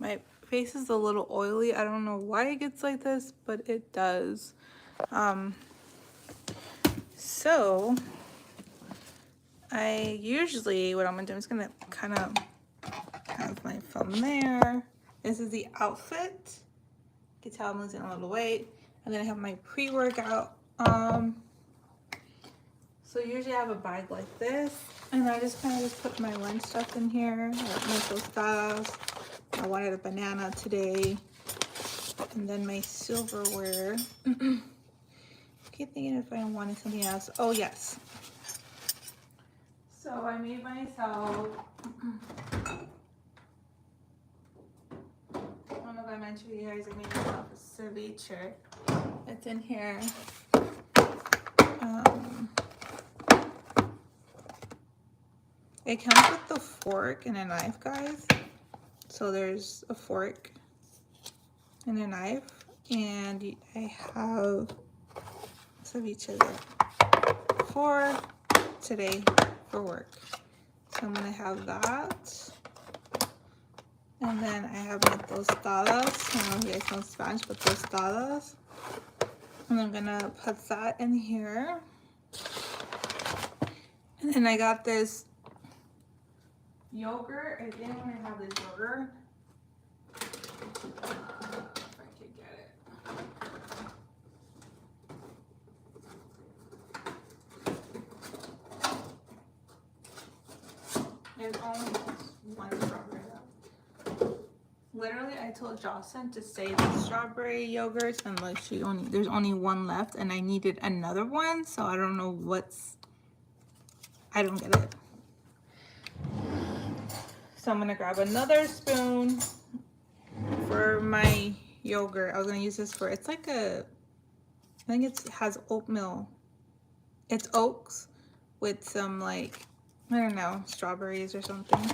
My face is a little oily. I don't know why it gets like this, but it does. So I usually, what I'm gonna do, I'm just gonna kind of have my phone there. This is the outfit. You can tell I'm losing a little weight. And then I have my pre-workout. So usually I have a bag like this, and I just kind of just put my lunch stuff in here, like my tostadas. I wanted a banana today, and then my silverware. I keep thinking if I wanted something else. Oh yes. So I made myself. I don't know if I mentioned to you guys, I made myself a ceviche. It's in here. It comes with the fork and a knife, guys. So there's a fork and a knife, and I have ceviche there for today for work. So I'm gonna have that. And then I have my tostadas. I don't know if you guys know Spanish, but tostadas. And I'm gonna put that in here. And then I got this yogurt. I didn't want to have this yogurt. If I could get it. There's only one strawberry left. Literally, I told Jocelyn to save the strawberry yogurts, and like there's only one left, and I needed another one, so I don't know I don't get it. So I'm gonna grab another spoon for my yogurt. I was gonna use this for, it's like I think it has oatmeal. It's oats with some like, I don't know, strawberries or something.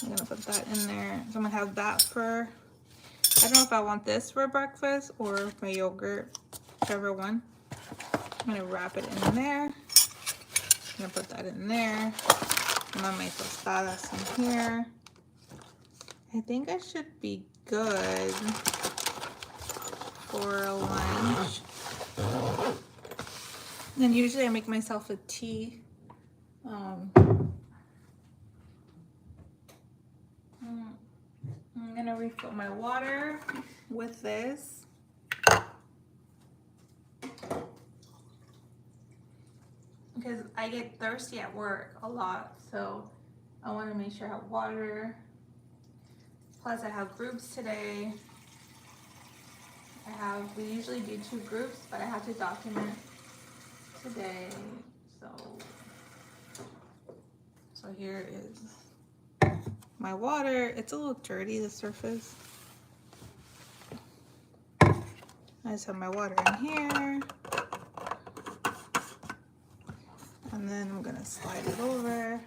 I'm gonna put that in there. So I'm gonna have that for, I don't know if I want this for breakfast or my yogurt, whichever one. I'm gonna wrap it in there. I'm gonna put that in there. And then my tostadas in here. I think I should be good for lunch. Then usually I make myself a tea. I'm gonna refill my water with this. Because I get thirsty at work a lot, so I want to make sure I have water. Plus I have groups today. We usually do 2 groups, but I have to document today. So here is my water. It's a little dirty, the surface. I just have my water in here. And then I'm gonna slide it over.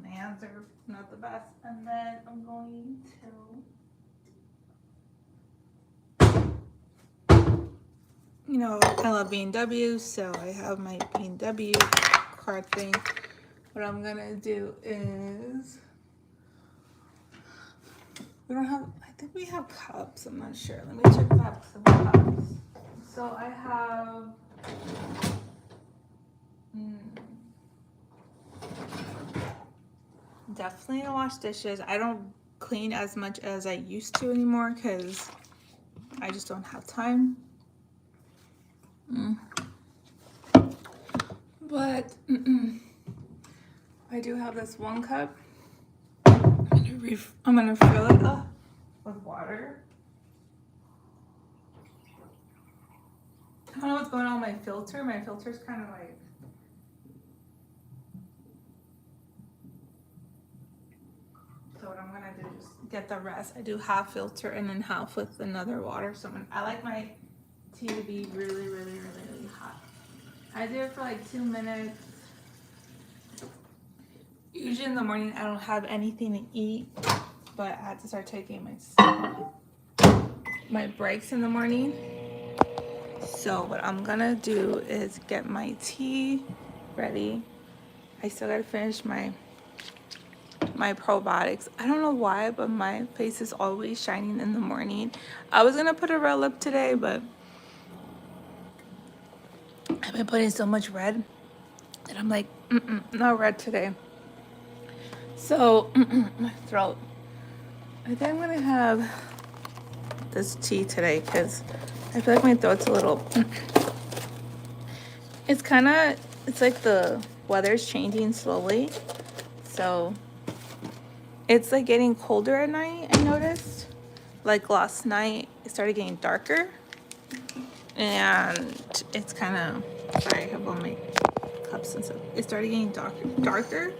My hands are not the best. And then I'm going to, you know, I love B&W, so I have my B&W card thing. What I'm gonna do is, we don't have, I think we have cups, I'm not sure. Let me check if I have some cups. So I have, definitely to wash dishes. I don't clean as much as I used to anymore because I just don't have time. But I do have this 1 cup. I'm gonna fill it up with water. I don't know what's going on with my filter. My filter's kind of like, so what I'm gonna do is get the rest. I do half filter and then half with another water. So I like my tea to be really, really, really, really hot. I do it for like 2 minutes. Usually in the morning I don't have anything to eat, but I had to start taking my breaks in the morning. So what I'm gonna do is get my tea ready. I still gotta finish my my probiotics. I don't know why, but my face is always shining in the morning. I was gonna put a red lip today, but I've been putting so much red that I'm like, no red today. So my throat. I think I'm gonna have this tea today because I feel like my throat's a little. It's like the weather's changing slowly, so it's like getting colder at night. I noticed, like last night, it started getting darker, and it's kind of. Sorry, I have all my cups and stuff. It started getting darker.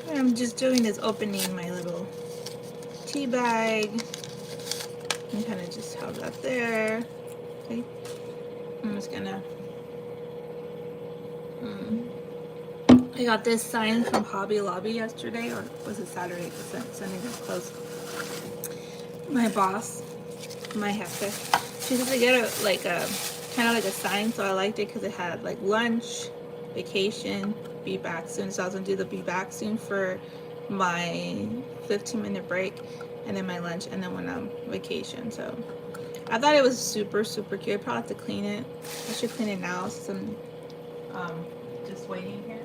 And I'm just doing is opening my little tea bag and kind of just have that there. Okay, I'm just gonna. I got this sign from Hobby Lobby yesterday, or was it Saturday? Because Sunday was closed. My boss, my jefe, she said to get a kind of like a sign, so I liked it because it had like lunch, vacation, be back soon. So I was gonna do the be back soon for my 15-minute break, and then my lunch, and then when I'm vacation. So I thought it was super cute. I probably have to clean it. I should clean it now since I'm just waiting here.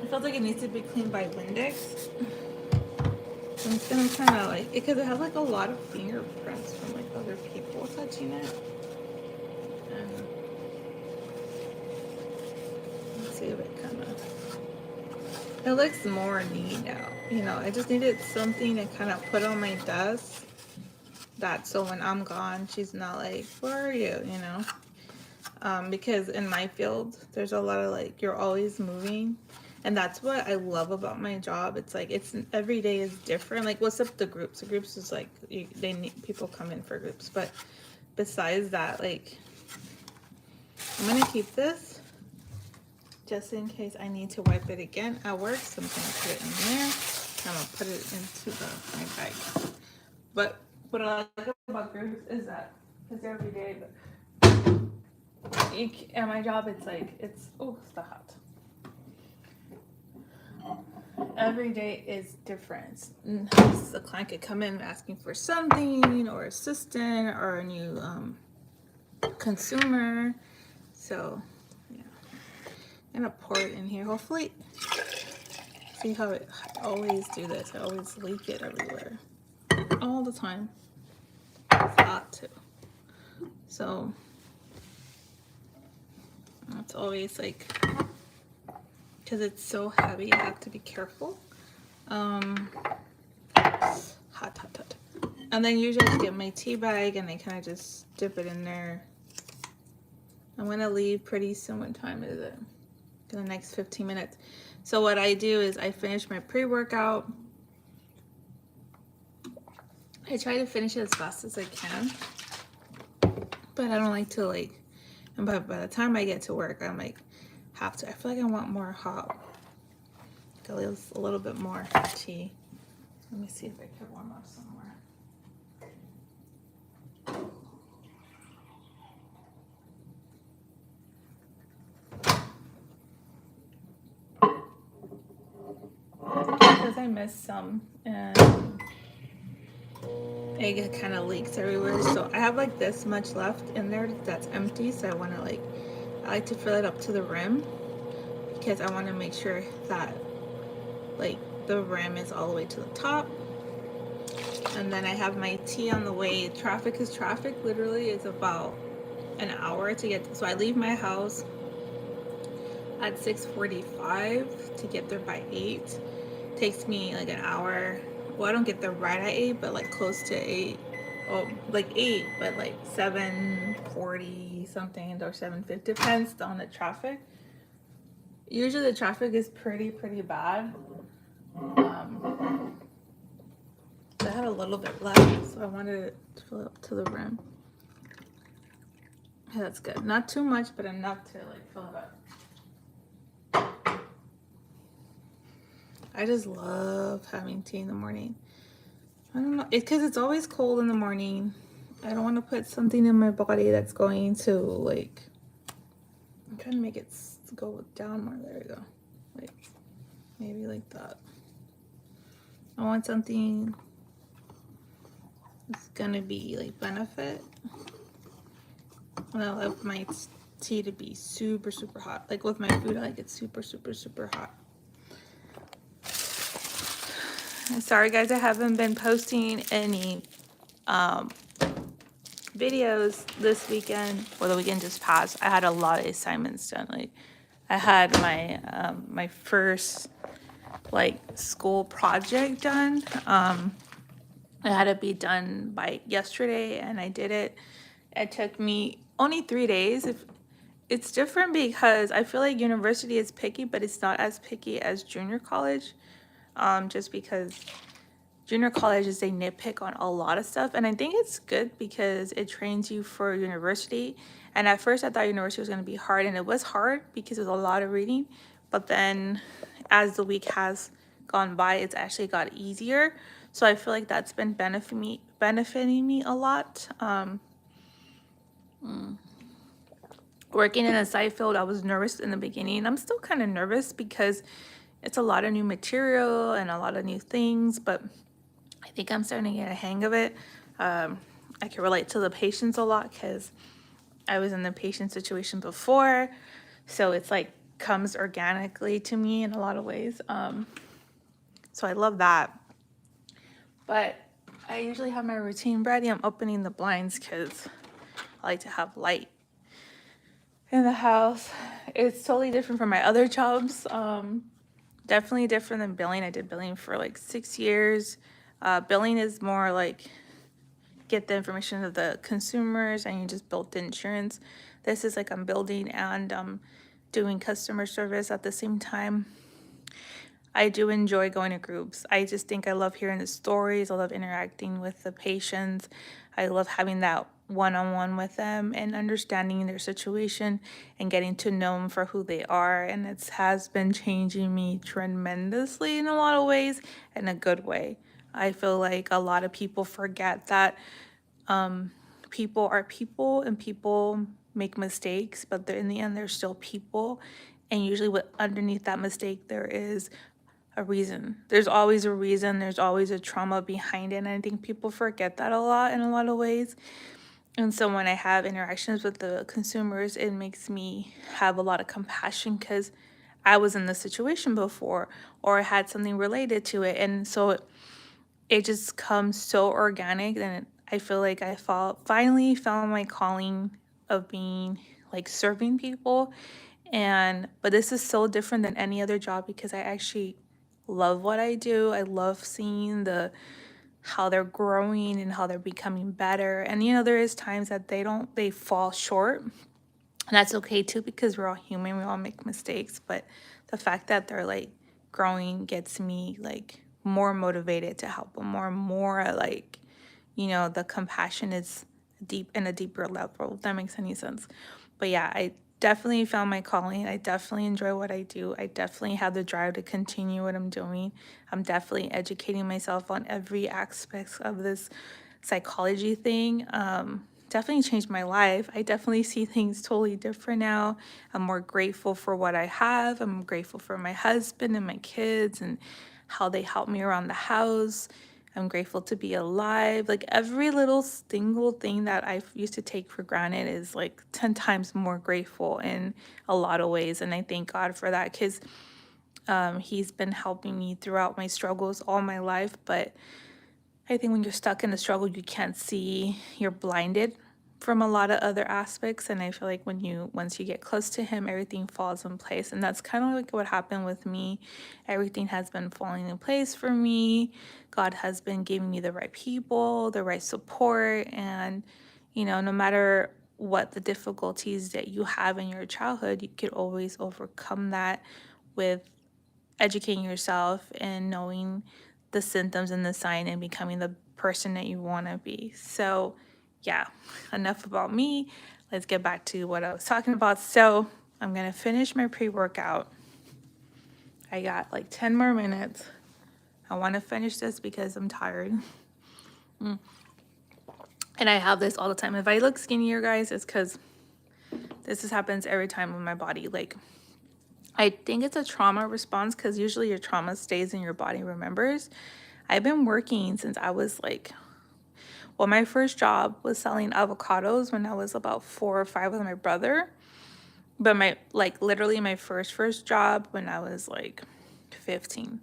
It feels like it needs to be cleaned by Windex. I'm just gonna kind of like, because it has like a lot of fingerprints from like other people touching it. And let's see if it kind of, it looks more neat now. You know, I just needed something to kind of put on my desk that so when I'm gone, she's not like, where are you, you know? Because in my field, there's a lot of like, you're always moving. And that's what I love about my job. It's like, it's every day is different. Like, what's up the groups? The groups is like, they need people come in for groups. But besides that, like, I'm going to keep this just in case I need to wipe it again at work. So I'm going to put it in there. I'm going to put it into my bag. But what I like about groups is that, because every day, at my job, it's like, it's the hot. Every day is different. The client could come in asking for something, or assistant, or a new consumer. So, yeah, I'm gonna pour it in here. Hopefully, see how I always do this. I always leak it everywhere, all the time. It's hot too. So it's always like, because it's so heavy, I have to be careful. Hot. And then usually I get my tea bag and I kind of just dip it in there. I'm gonna leave pretty soon. What time is it? In the next 15 minutes. So what I do is I finish my pre-workout. I try to finish it as fast as I can, but I don't like to like, and by the time I get to work, I'm like, I feel like I want more hot, a little bit more tea. Let me see if I can warm up somewhere. Because I missed some and it kind of leaks everywhere. So I have like this much left in there that's empty. So I want to I like to fill it up to the rim because I want to make sure that like the rim is all the way to the top. And then I have my tea on the way. Traffic literally is about an hour to get. So I leave my house at 6:45 to get there by 8. Takes me like an hour. Well, I don't get there right at 8, but like close to 8. Oh, like 8, but like 7:40 something or 7:50, depends on the traffic. Usually the traffic is pretty bad. I had a little bit left, so I wanted to fill it up to the rim. Yeah, that's good. Not too much, but enough to like fill it up. I just love having tea in the morning. I don't know, it's because it's always cold in the morning, I don't want to put something in my body that's going to like, I'm trying to make it go down more. There we go. Like maybe like that. I want something that's gonna be like benefit. And I love my tea to be super, super hot. Like with my food, I like it super, super, super hot. Sorry guys, I haven't been posting any videos this weekend. Well, the weekend just passed. I had a lot of assignments done. Like I had my my first like school project done. It had to be done by yesterday, and I did it. It took me only 3 days. If it's different because I feel like university is picky, but it's not as picky as junior college. Just because junior college is a nitpick on a lot of stuff, and I think it's good because it trains you for university. And at first I thought university was going to be hard, and it was hard because it was a lot of reading, but then as the week has gone by, it's actually got easier. So I feel like that's been benefiting me a lot. Working in a site field, I was nervous in the beginning. I'm still kind of nervous because it's a lot of new material and a lot of new things, but I think I'm starting to get a hang of it. I can relate to the patients a lot because I was in the patient situation before. So it's like comes organically to me in a lot of ways. So I love that. But I usually have my routine ready. I'm opening the blinds because I like to have light in the house. It's totally different from my other jobs. Definitely different than billing. I did billing for like 6 years. Billing is more like get the information of the consumers and you just build the insurance. This is like I'm building and doing customer service at the same time. I do enjoy going to groups. I just think I love hearing the stories. I love interacting with the patients. I love having that one-on-one with them and understanding their situation and getting to know them for who they are. And it has been changing me tremendously in a lot of ways, in a good way. I feel like a lot of people forget that people are people and people make mistakes, but in the end, they're still people. And usually, what underneath that mistake, there is a reason. There's always a reason. There's always a trauma behind it. And I think people forget that a lot in a lot of ways. And so when I have interactions with the consumers, it makes me have a lot of compassion because I was in the situation before or I had something related to it. And so it just comes so organic, and I feel like I finally found my calling of being like serving people. And but this is so different than any other job because I actually love what I do. I love seeing the how they're growing and how they're becoming better. And there is times that they fall short. And that's okay too because we're all human, we all make mistakes, but the fact that they're like growing gets me like more motivated to help them more like the compassion is deep in a deeper level, if that makes any sense. But yeah, I definitely found my calling. I definitely enjoy what I do. I definitely have the drive to continue what I'm doing. I'm definitely educating myself on every aspect of this psychology thing. Definitely changed my life. I definitely see things totally different now. I'm more grateful for what I have. I'm grateful for my husband and my kids and how they help me around the house. I'm grateful to be alive. Like every little single thing that I used to take for granted is like 10 times more grateful in a lot of ways. And I thank God for that because He's been helping me throughout my struggles all my life. But I think when you're stuck in a struggle, you can't see, you're blinded from a lot of other aspects. And I feel like once you get close to Him, everything falls in place. And that's kind of like what happened with me. Everything has been falling in place for me. God has been giving me the right people, the right support. And, no matter what the difficulties that you have in your childhood, you could always overcome that with educating yourself and knowing the symptoms and the sign and becoming the person that you want to be. So yeah, enough about me. Let's get back to what I was talking about. So I'm going to finish my pre-workout. I got like 10 more minutes. I want to finish this because I'm tired. And I have this all the time. If I look skinnier, guys, it's because happens every time with my body. Like, I think it's a trauma response because usually your trauma stays in your body, remembers. I've been working since I was like, well, my first job was selling avocados when I was about 4 or 5 with my brother. But my, like, literally my first job when I was like 15.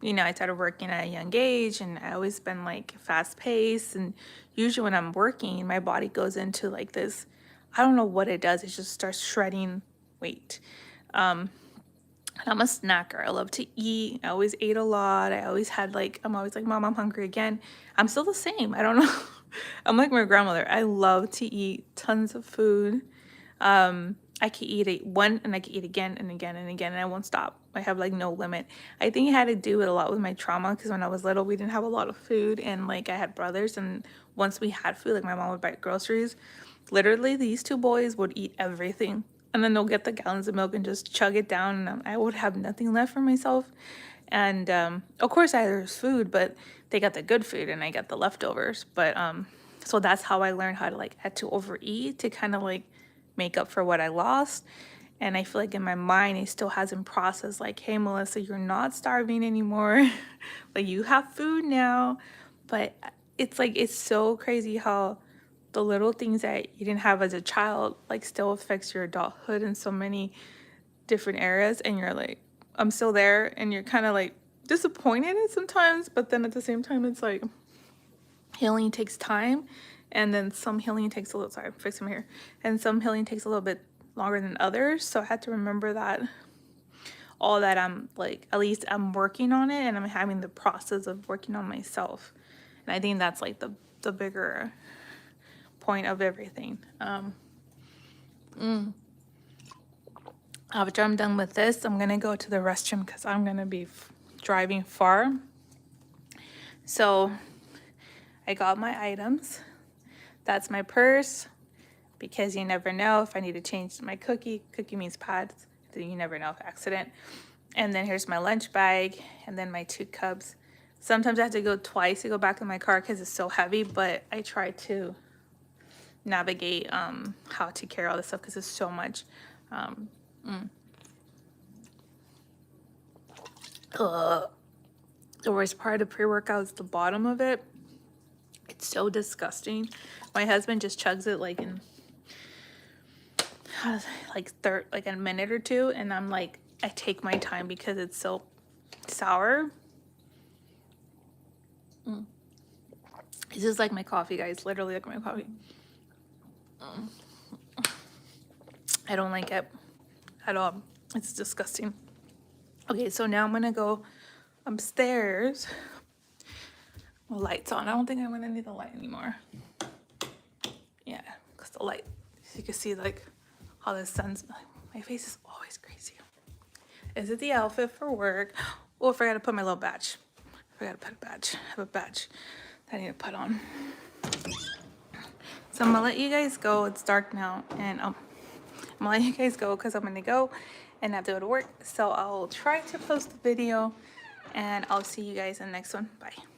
You know, I started working at a young age, and I always been like fast paced. And usually when I'm working, my body goes into like this, I don't know what it does. It just starts shredding weight. And I'm a snacker. I love to eat. I always ate a lot. I always had like, I'm always like, Mom, I'm hungry again. I'm still the same. I don't know. I'm like my grandmother. I love to eat tons of food. I can eat one and I can eat again and again and again, and I won't stop. I have like no limit. I think it had to do with a lot with my trauma, because when I was little, we didn't have a lot of food, and like I had brothers, and once we had food, like my mom would buy groceries. Literally, these 2 boys would eat everything, and then they'll get the gallons of milk and just chug it down, and I would have nothing left for myself. And of course, there's food, but they got the good food, and I got the leftovers. But so that's how I learned how to like had to overeat to kind of like make up for what I lost. And I feel like in my mind, it still hasn't processed like, hey, Melissa, you're not starving anymore. Like, you have food now. But it's like, it's so crazy how the little things that you didn't have as a child like still affects your adulthood in so many different areas. And you're like, I'm still there, and you're kind of like disappointed sometimes, but then at the same time, it's like healing takes time, and then some healing takes a little, sorry, I'm fixing my hair, and some healing takes a little bit longer than others. So I had to remember that all that I'm like, at least I'm working on it, and I'm having the process of working on myself. And I think that's like the bigger point of everything. After I'm done with this, I'm gonna go to the restroom because I'm gonna be driving far. So I got my items. That's my purse, because you never know if I need to change my cookie. Cookie means pads. So you never know if accident. And then here's my lunch bag, and then my 2 cups. Sometimes I have to go twice to go back in my car because it's so heavy, but I try to navigate how to carry all this stuff because it's so much. The worst part of pre-workout is the bottom of it. It's so disgusting. My husband just chugs it like in like a minute or 2, and I'm like, I take my time because it's so sour. This is like my coffee, guys. Literally like my coffee. I don't like it at all. It's disgusting. Okay, so now I'm gonna go upstairs. Well, lights on. I don't think I'm gonna need the light anymore. Yeah, because the light, you can see like how the sun's, my face is always crazy. Is it the outfit for work? Oh, I forgot to put my little badge. I forgot to put a badge. I have a badge that I need to put on. So I'm gonna let you guys go. It's dark now, and I'm gonna let you guys go because I'm gonna go and have to go to work. So I'll try to post the video, and I'll see you guys in the next one. Bye.